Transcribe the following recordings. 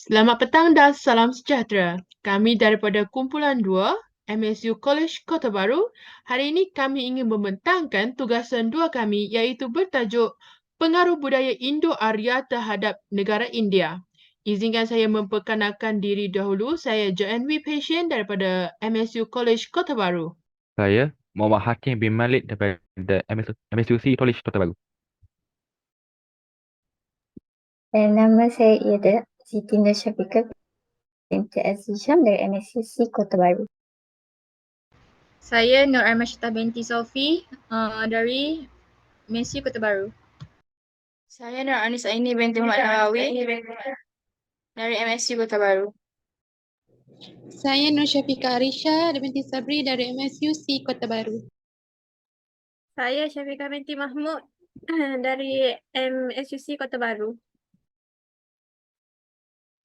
Selamat petang dan salam sejahtera. Kami daripada Kumpulan 2, MSU College Kota Baru. Hari ini kami ingin membentangkan tugasan 2 kami iaitu bertajuk Pengaruh Budaya Indo-Arya terhadap Negara India. Izinkan saya memperkenalkan diri dahulu. Saya Joanne Wee Patient daripada MSU College Kota Baru. Saya Muhammad Hakim bin Malik daripada MSUC College Kota Baru. Dan nama saya ialah Siti Nur Syafiqah binti Azizam dari MSCC Kota Baru. Saya Nur Armashita binti Sofi dari MSU Kota Baru. Saya Nur Anis Aini binti Muhammad Nawawi dari MSU Kota Baru. Saya Nur Syafiqah Arisha binti Sabri dari MSUC Kota Baru. Saya Syafiqah binti Mahmud dari MSUC Kota Baru.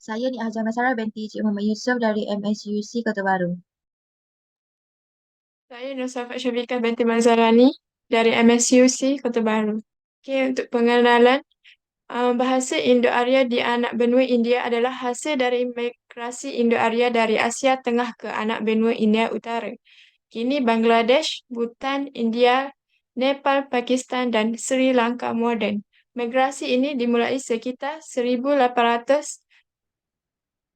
Saya Nik Hajar Masara binti Cik Muhammad Yusof dari MSUC Kota Baru. Saya Nur Safat Syafiqah binti Mazarani dari MSUC Kota Baru. Okey, untuk pengenalan, bahasa Indo-Arya di anak benua India adalah hasil dari migrasi Indo-Arya dari Asia Tengah ke anak benua India Utara. Kini Bangladesh, Bhutan, India, Nepal, Pakistan dan Sri Lanka moden. Migrasi ini dimulai sekitar 1800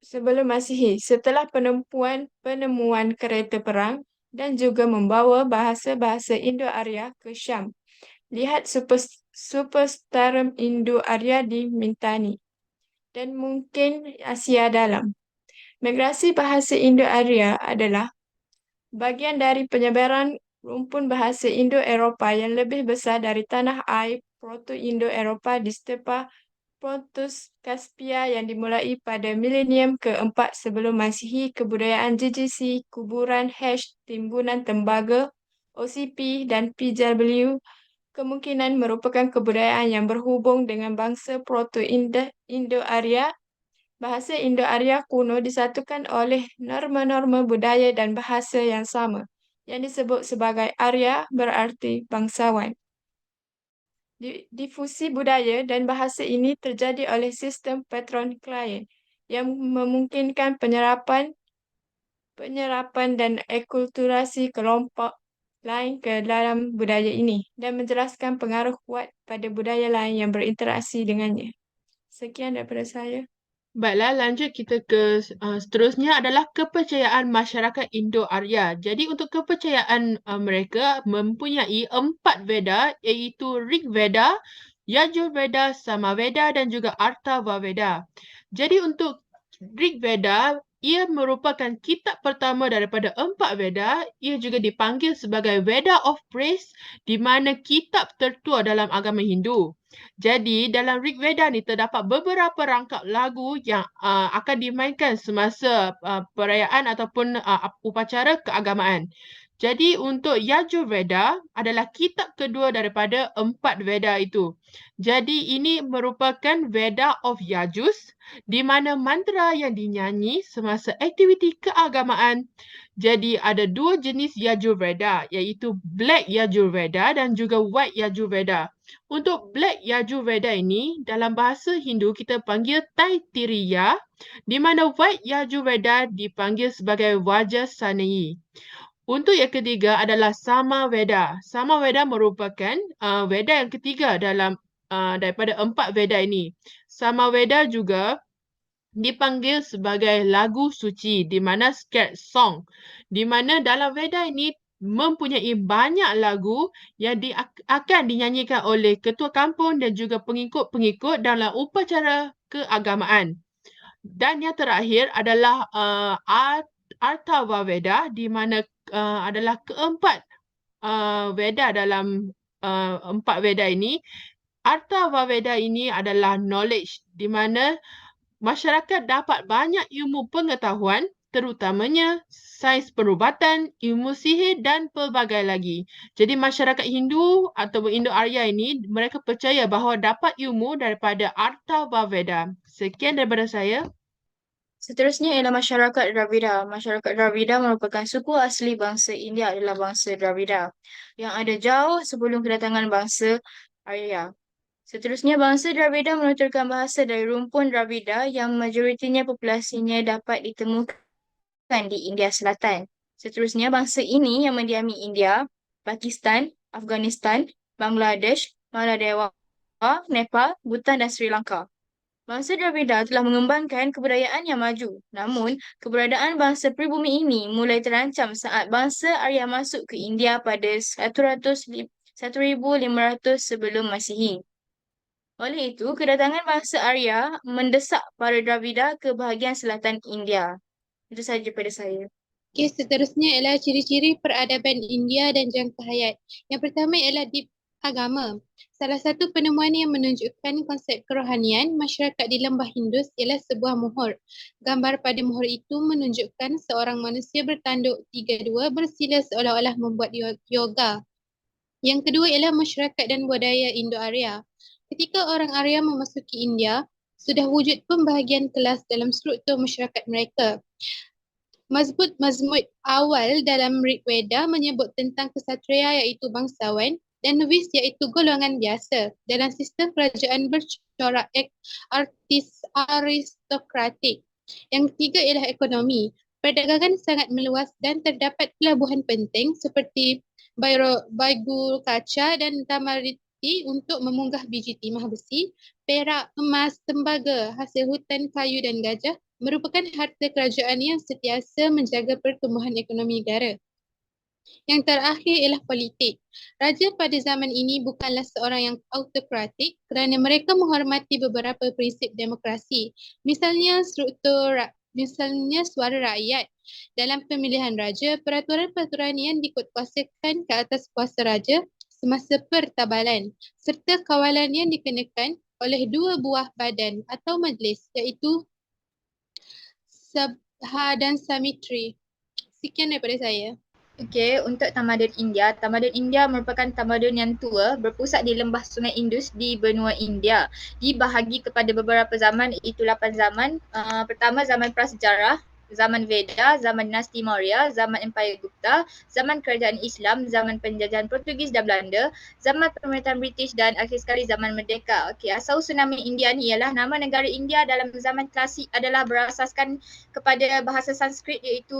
sebelum Masihi setelah penemuan kereta perang dan juga membawa bahasa-bahasa Indo-Arya ke Syam. Lihat superstarium Indo-Arya di Mintani dan mungkin Asia Dalam. Migrasi bahasa Indo-Arya adalah bagian dari penyebaran rumpun bahasa Indo-Eropah yang lebih besar dari tanah air Proto-Indo-Eropah di stepa Pontus Caspia yang dimulai pada milenium keempat sebelum Masihi. Kebudayaan GGC, kuburan hash, timbunan tembaga, OCP dan PW kemungkinan merupakan kebudayaan yang berhubung dengan bangsa Proto-Indo-Arya. Bahasa Indo-Arya kuno disatukan oleh norma-norma budaya dan bahasa yang sama, yang disebut sebagai Arya berarti bangsawan. Difusi budaya dan bahasa ini terjadi oleh sistem patron-klien yang memungkinkan penyerapan dan akulturasi kelompok lain ke dalam budaya ini dan menjelaskan pengaruh kuat pada budaya lain yang berinteraksi dengannya. Sekian daripada saya. Baiklah, lanjut kita ke seterusnya adalah kepercayaan masyarakat Indo-Arya. Jadi untuk kepercayaan mereka mempunyai 4 Veda iaitu Rig Veda, Yajur Veda, Samaveda dan juga Atharva Veda. Jadi untuk Rig Veda, ia merupakan kitab pertama daripada 4 Veda. Ia juga dipanggil sebagai Veda of Praise di mana kitab tertua dalam agama Hindu. Jadi dalam Rig Veda ni terdapat beberapa rangkap lagu yang akan dimainkan semasa perayaan ataupun upacara keagamaan. Jadi untuk Yajur Veda adalah kitab kedua daripada 4 Veda itu. Jadi ini merupakan Veda of Yajus di mana mantra yang dinyanyi semasa aktiviti keagamaan. Jadi ada 2 jenis Yajur Veda iaitu Black Yajur Veda dan juga White Yajur Veda. Untuk Black Yajur Veda ini dalam bahasa Hindu kita panggil Taittiriya di mana White Yajur Veda dipanggil sebagai Vajrasaneyi. Untuk yang ketiga adalah Samaveda. Samaveda merupakan Veda yang ketiga dalam daripada 4 Veda ini. Samaveda juga dipanggil sebagai lagu suci di mana sacred song. Di mana dalam Veda ini mempunyai banyak lagu yang akan dinyanyikan oleh ketua kampung dan juga pengikut-pengikut dalam upacara keagamaan. Dan yang terakhir adalah Atharva Veda di mana adalah keempat Veda dalam 4 Veda ini. Atharva Veda ini adalah knowledge di mana masyarakat dapat banyak ilmu pengetahuan terutamanya sains perubatan, ilmu sihir dan pelbagai lagi. Jadi masyarakat Hindu atau Indo-Arya ini mereka percaya bahawa dapat ilmu daripada Atharva Veda. Sekian daripada saya. Seterusnya ialah masyarakat Dravida. Masyarakat Dravida merupakan suku asli bangsa India adalah bangsa Dravida yang ada jauh sebelum kedatangan bangsa Arya. Seterusnya, bangsa Dravida menuturkan bahasa dari rumpun Dravida yang majoritinya populasinya dapat ditemukan di India Selatan. Seterusnya, bangsa ini yang mendiami India, Pakistan, Afghanistan, Bangladesh, Maladewa, Nepal, Bhutan dan Sri Lanka. Bangsa Dravida telah mengembangkan kebudayaan yang maju. Namun, keberadaan bangsa pribumi ini mulai terancam saat bangsa Arya masuk ke India pada 1500 sebelum Masihi. Oleh itu, kedatangan bangsa Arya mendesak para Dravida ke bahagian selatan India. Itu sahaja pada saya. Okey, seterusnya ialah ciri-ciri peradaban India dan jangka hayat. Yang pertama ialah di agama. Salah satu penemuan yang menunjukkan konsep kerohanian masyarakat di lembah Indus ialah sebuah muhur. Gambar pada muhur itu menunjukkan seorang manusia bertanduk 3-2 bersila seolah-olah membuat yoga. Yang kedua ialah masyarakat dan budaya Indo-Arya. Ketika orang Arya memasuki India, sudah wujud pembahagian kelas dalam struktur masyarakat mereka. Mazmud awal dalam Rig Veda menyebut tentang kesatria iaitu bangsawan dan novis iaitu golongan biasa dalam sistem kerajaan bercorak aristokratik. Yang ketiga ialah ekonomi. Perdagangan sangat meluas dan terdapat pelabuhan penting seperti Baigul Kaca dan Tamariti untuk memunggah biji timah besi, perak, emas, tembaga, hasil hutan kayu dan gajah merupakan harta kerajaan yang sentiasa menjaga pertumbuhan ekonomi negara. Yang terakhir ialah politik. Raja pada zaman ini bukanlah seorang yang autokratik kerana mereka menghormati beberapa prinsip demokrasi. Misalnya suara rakyat. Dalam pemilihan raja, peraturan-peraturan yang dikuatkuasakan ke atas kuasa raja semasa pertabalan serta kawalan yang dikenakan oleh dua buah badan atau majlis iaitu Sabha dan Samitri. Sekian daripada saya. Okey, untuk tamadun India merupakan tamadun yang tua berpusat di lembah Sungai Indus di benua India. Dibahagi kepada beberapa zaman iaitu 8 zaman. Pertama zaman prasejarah, zaman Veda, zaman dinasti Maurya, zaman Empayar Gupta, zaman kerajaan Islam, zaman penjajahan Portugis dan Belanda, zaman pemerintahan British dan akhir sekali zaman merdeka. Okey, asal-usul nama India ni ialah nama negara India dalam zaman klasik adalah berasaskan kepada bahasa Sanskrit iaitu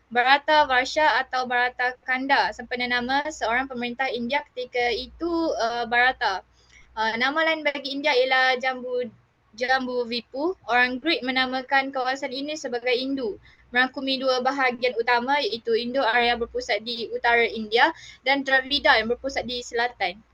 Bharata Varsha atau Bharata Khanda sempena nama seorang pemerintah India ketika itu Bharata. Nama lain bagi India ialah Jambu-Vipu. Orang Greek menamakan kawasan ini sebagai Indu. Merangkumi dua bahagian utama iaitu Indo-Arya berpusat di utara India dan Dravida yang berpusat di selatan.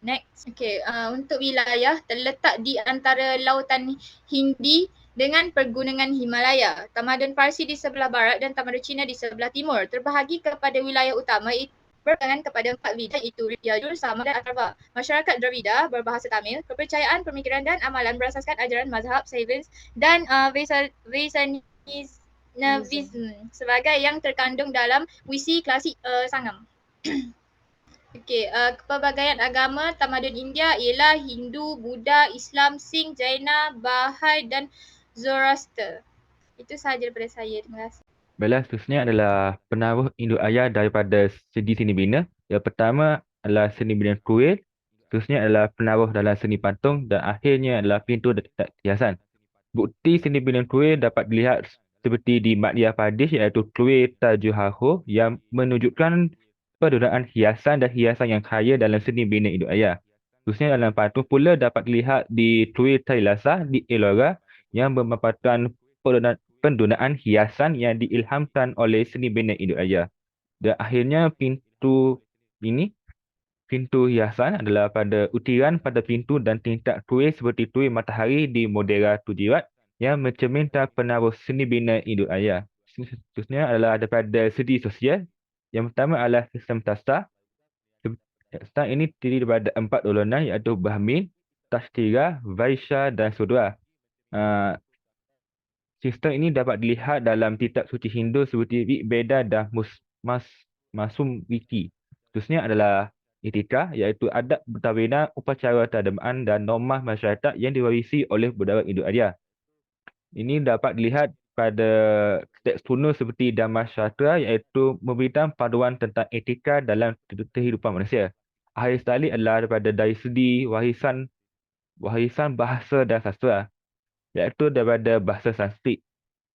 Next. Okay, untuk wilayah terletak di antara lautan Hindi dengan pergunungan Himalaya. Tamadun Parsi di sebelah barat dan tamadun Cina di sebelah timur. Terbahagi kepada wilayah utama berpegangan kepada 4 bidang iaitu Yajur, Sama dan Atharva. Masyarakat Dravida berbahasa Tamil, kepercayaan, pemikiran dan amalan berasaskan ajaran mazhab Saivans dan Vaishnavism sebagai yang terkandung dalam Wisi Klasik Sangam. Okey, kepelbagaian agama tamadun India ialah Hindu, Buddha, Islam, Sikh, Jaina, Bahai dan Zoroaster. Itu sahaja daripada saya. Terima kasih. Baiklah, seterusnya adalah penaruh Indo-Arya daripada segi seni bina. Yang pertama adalah seni bina kuil, seterusnya adalah penaruh dalam seni patung dan akhirnya adalah pintu dan hiasan. Bukti seni bina kuil dapat dilihat seperti di Madhya Pradesh iaitu kuil Tajuhaho yang menunjukkan penggunaan hiasan dan hiasan yang kaya dalam seni bina Indo-Arya. Seterusnya dalam patung pula dapat dilihat di kuil Tailasa di Ellora yang bermanfaatkan penggunaan hiasan yang diilhamkan oleh seni bina Indo-Arya. Dan akhirnya pintu hiasan adalah pada utiran pada pintu dan tingkap kuil seperti kuil matahari di Modera Tujirat yang mencerminkan penaruh seni bina Indo-Arya. Seterusnya adalah daripada segi sosial. Yang pertama adalah sistem tasta. Tasta ini terdiri daripada 4 golongan iaitu Brahmin, Tashtira, Vaishya dan Sudra. Sistem ini dapat dilihat dalam kitab suci Hindu seperti Rig Veda dan Masumriti. Seterusnya adalah etika iaitu adab perkahwinan, upacara keagamaan dan norma masyarakat yang diwarisi oleh budaya Indo-Arya. Ini dapat dilihat pada teks kuno seperti Dhamma Sastra iaitu memberikan panduan tentang etika dalam kehidupan manusia. Akhir sekali adalah daripada dari segi warisan warisan bahasa dan sastra, iaitu daripada bahasa Sanskrit.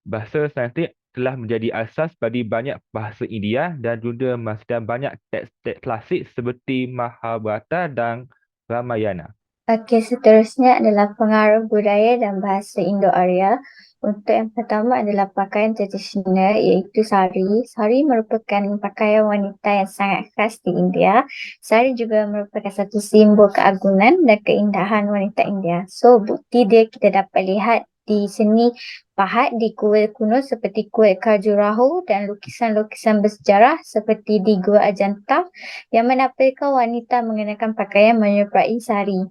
Bahasa Sanskrit telah menjadi asas bagi banyak bahasa India dan juga menghasilkan banyak teks-teks klasik seperti Mahabharata dan Ramayana. Okey, seterusnya adalah pengaruh budaya dan bahasa Indo-Arya. Untuk yang pertama adalah pakaian tradisional iaitu sari. Sari merupakan pakaian wanita yang sangat khas di India. Sari juga merupakan satu simbol keagungan dan keindahan wanita India. So, bukti dia kita dapat lihat di seni pahat di kuil kuno seperti kuil Khajuraho dan lukisan-lukisan bersejarah seperti di Gua Ajanta yang menampilkan wanita mengenakan pakaian menyerupai sari.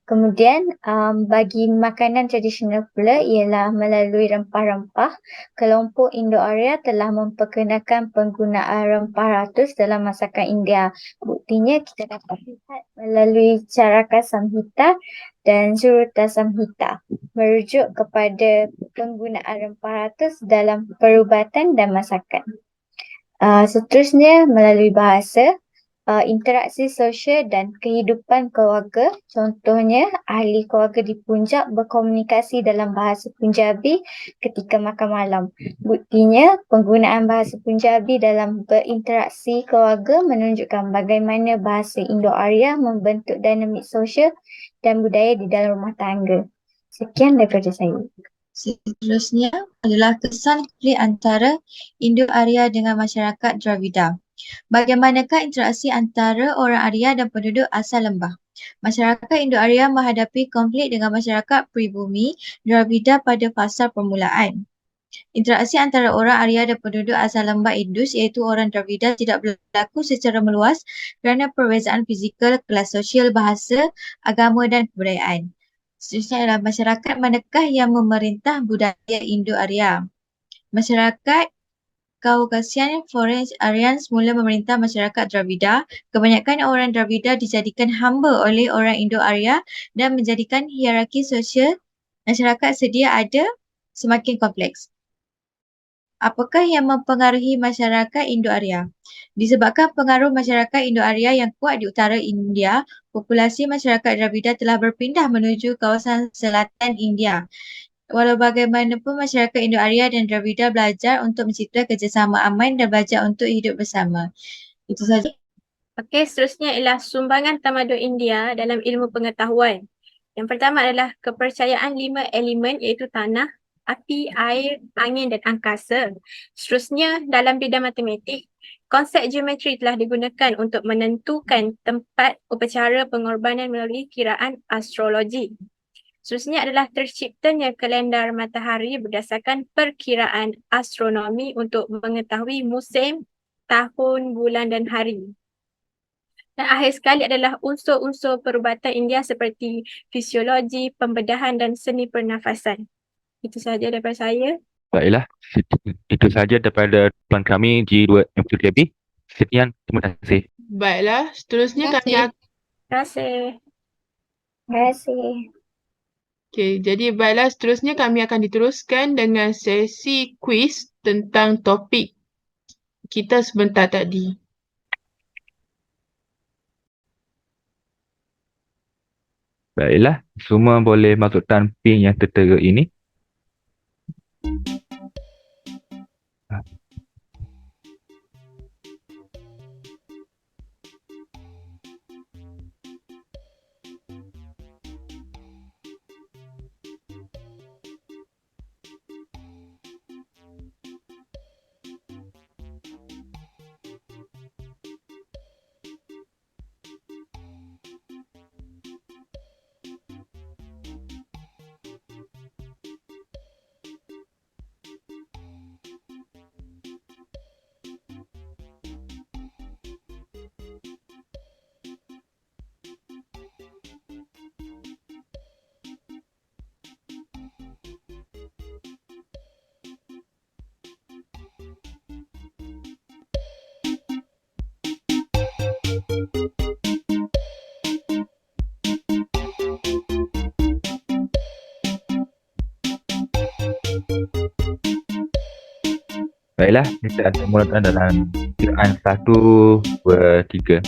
Kemudian bagi makanan tradisional pula ialah melalui rempah-rempah. Kelompok Indo-Arya telah memperkenalkan penggunaan rempah ratus dalam masakan India. Buktinya kita dapat lihat melalui Charaka Samhita dan Suruta Samhita, merujuk kepada penggunaan rempah ratus dalam perubatan dan masakan. Seterusnya melalui bahasa. Interaksi sosial dan kehidupan keluarga. Contohnya, ahli keluarga di Punjab berkomunikasi dalam bahasa Punjabi ketika makan malam. Buktinya, penggunaan bahasa Punjabi dalam berinteraksi keluarga menunjukkan bagaimana bahasa Indo-Arya membentuk dinamik sosial dan budaya di dalam rumah tangga. Sekian daripada saya. Seterusnya adalah kesan konflik antara Indo-Arya dengan masyarakat Dravida. Bagaimanakah interaksi antara orang Arya dan penduduk asal lembah? Masyarakat Indo-Arya menghadapi konflik dengan masyarakat pribumi Dravida pada fasa permulaan. Interaksi antara orang Arya dan penduduk asal lembah Indus iaitu orang Dravida tidak berlaku secara meluas kerana perbezaan fizikal, kelas sosial, bahasa, agama dan kebudayaan. Seterusnya adalah masyarakat manakah yang memerintah budaya Indo-Arya? Masyarakat Caucasian Forest Aryans mula memerintah masyarakat Dravida. Kebanyakan orang Dravida dijadikan hamba oleh orang Indo-Arya dan menjadikan hierarki sosial masyarakat sedia ada semakin kompleks. Apakah yang mempengaruhi masyarakat Indo-Arya? Disebabkan pengaruh masyarakat Indo-Arya yang kuat di utara India, populasi masyarakat Dravida telah berpindah menuju kawasan selatan India. Walau bagaimanapun, masyarakat Indo-Arya dan Dravida belajar untuk mencipta kerjasama aman dan belajar untuk hidup bersama. Itu saja. Okey, seterusnya ialah sumbangan tamadun India dalam ilmu pengetahuan. Yang pertama adalah kepercayaan 5 elemen iaitu tanah, api, air, angin dan angkasa. Seterusnya dalam bidang matematik, konsep geometri telah digunakan untuk menentukan tempat upacara pengorbanan melalui kiraan astrologi. Seterusnya adalah terciptanya kalendar matahari berdasarkan perkiraan astronomi untuk mengetahui musim, tahun, bulan dan hari. Dan akhir sekali adalah unsur-unsur perubatan India seperti fisiologi, pembedahan dan seni pernafasan. Itu sahaja daripada saya. Baiklah, itu sahaja daripada tuan kami G2 MQTB. Sekian, terima kasih. Baiklah, seterusnya Terima kami kasih. akan... Terima kasih. Terima kasih. Okay, jadi baiklah, seterusnya kami akan diteruskan dengan sesi kuis tentang topik kita sebentar tadi. Baiklah, semua boleh masukkan pin yang tertera ini. Baiklah, kita akan mulakan dalam kiraan 1, 2, 3.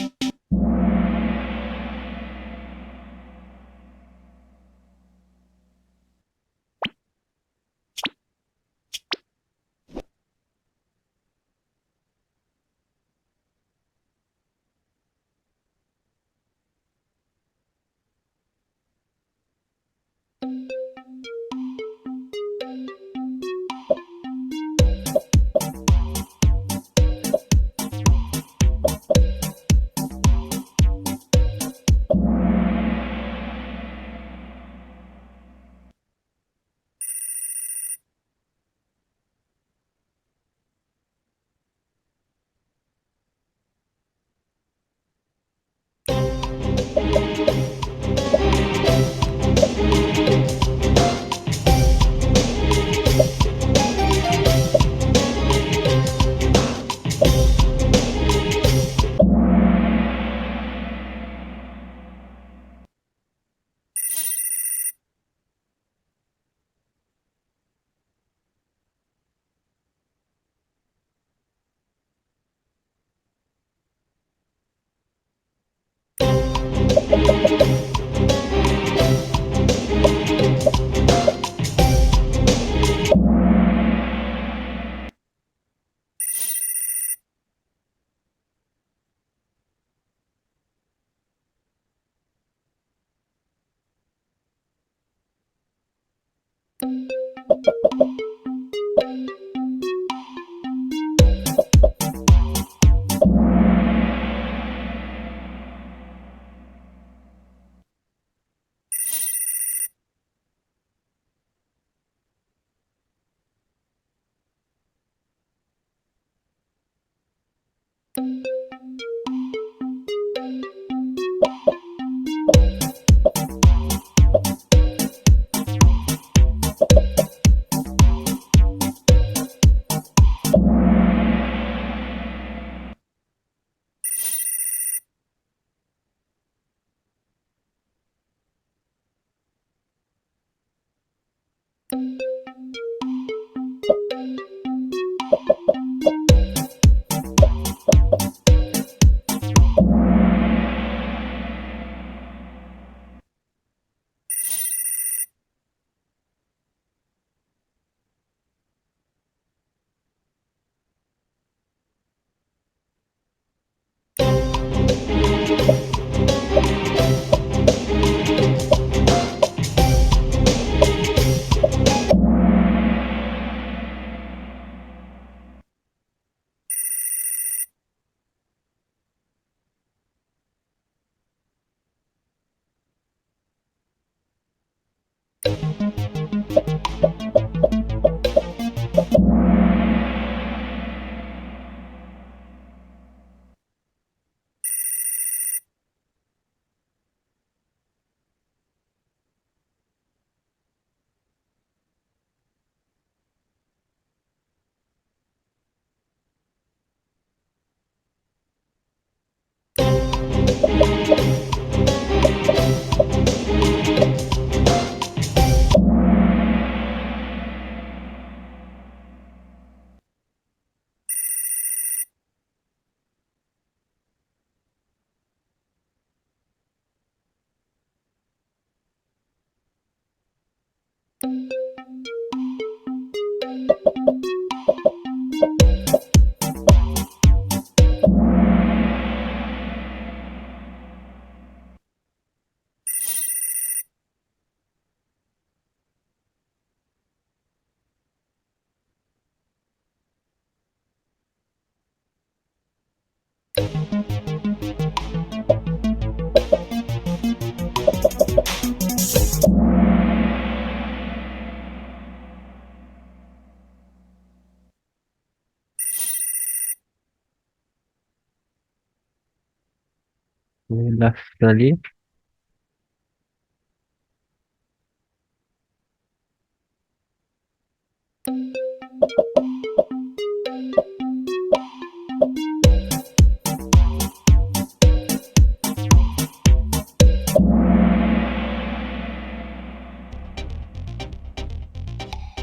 Last sekali.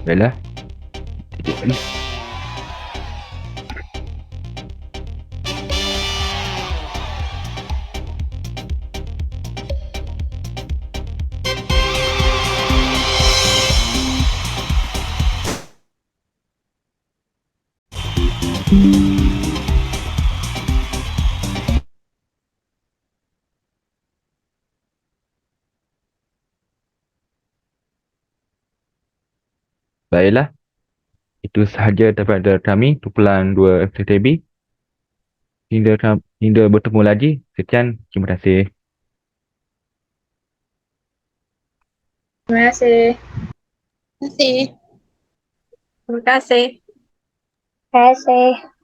Baiklah. Baiklah, itu sahaja daripada kami, kumpulan 2 FTTB. Hingga bertemu lagi. Sekian, terima kasih. Terima kasih. Terima kasih. Terima kasih. Terima kasih.